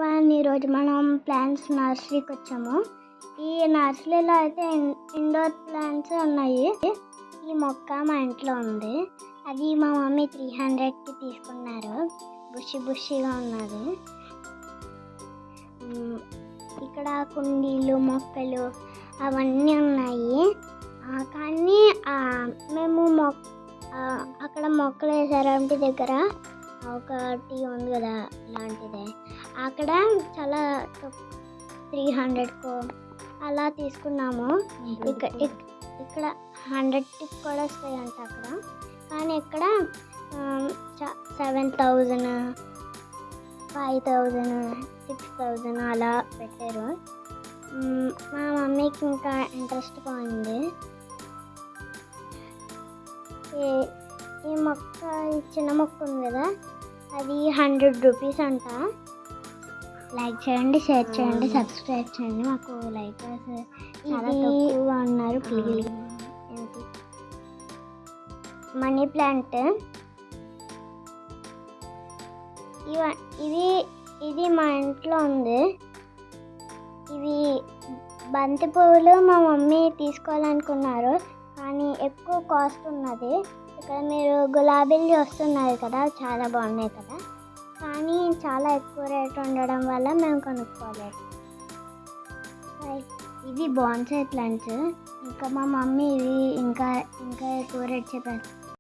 Everyone, ఈరోజు మనం plants నర్సరీకి వచ్చాము. ఈ నర్సరీలో అయితే ఇండోర్ ప్లాంట్స్ ఉన్నాయి. ఈ మొక్క మా ఇంట్లో ఉంది. అది మా మమ్మీ 300కి తీసుకున్నారు. బుషిగా ఉన్నది. ఇక్కడ కుండీలు మొక్కలు అవన్నీ ఉన్నాయి. కానీ మేము అక్కడ మొక్కలు వేసారంటే దగ్గర ఒకటి ఉంది కదా, ఇలాంటిదే. అక్కడ చాలా 300కు అలా తీసుకున్నాము. ఇక్కడ 100కి కూడా వస్తాయంట అక్కడ. కానీ ఇక్కడ 7,000, 5,000, 6,000 అలా పెట్టారు. మా మమ్మీకి ఇంకా ఇంట్రెస్ట్ పోయింది. ఈ మొక్క, ఈ చిన్న మొక్క ఉంది కదా, అది 100 రూపీస్ అంట. లైక్ చేయండి, షేర్ చేయండి, సబ్స్క్రైబ్ చేయండి. మాకు లైకర్స్ చాలా తక్కువగా ఉన్నారు. ప్లీజ్. మనీ ప్లాంట్ ఇది మా ఇంట్లో ఉంది. ఇవి బంతి పువ్వులు మా మమ్మీ తీసుకోవాలనుకున్నారు, కానీ ఎక్కువ కాస్ట్ ఉన్నది. ఇక్కడ మీరు గులాబీలు చూస్తున్నారు కదా, చాలా బాగున్నాయి కదా, కానీ చాలా ఎక్కువ రేట్ ఉండడం వల్ల మేము కొనుక్కోలేదు. ఇవి బాన్సాయ్ ప్లాంట్స్. ఇంకా మా మమ్మీ ఇవి ఇంకా ఎక్కువ రేట్ చెప్పారు.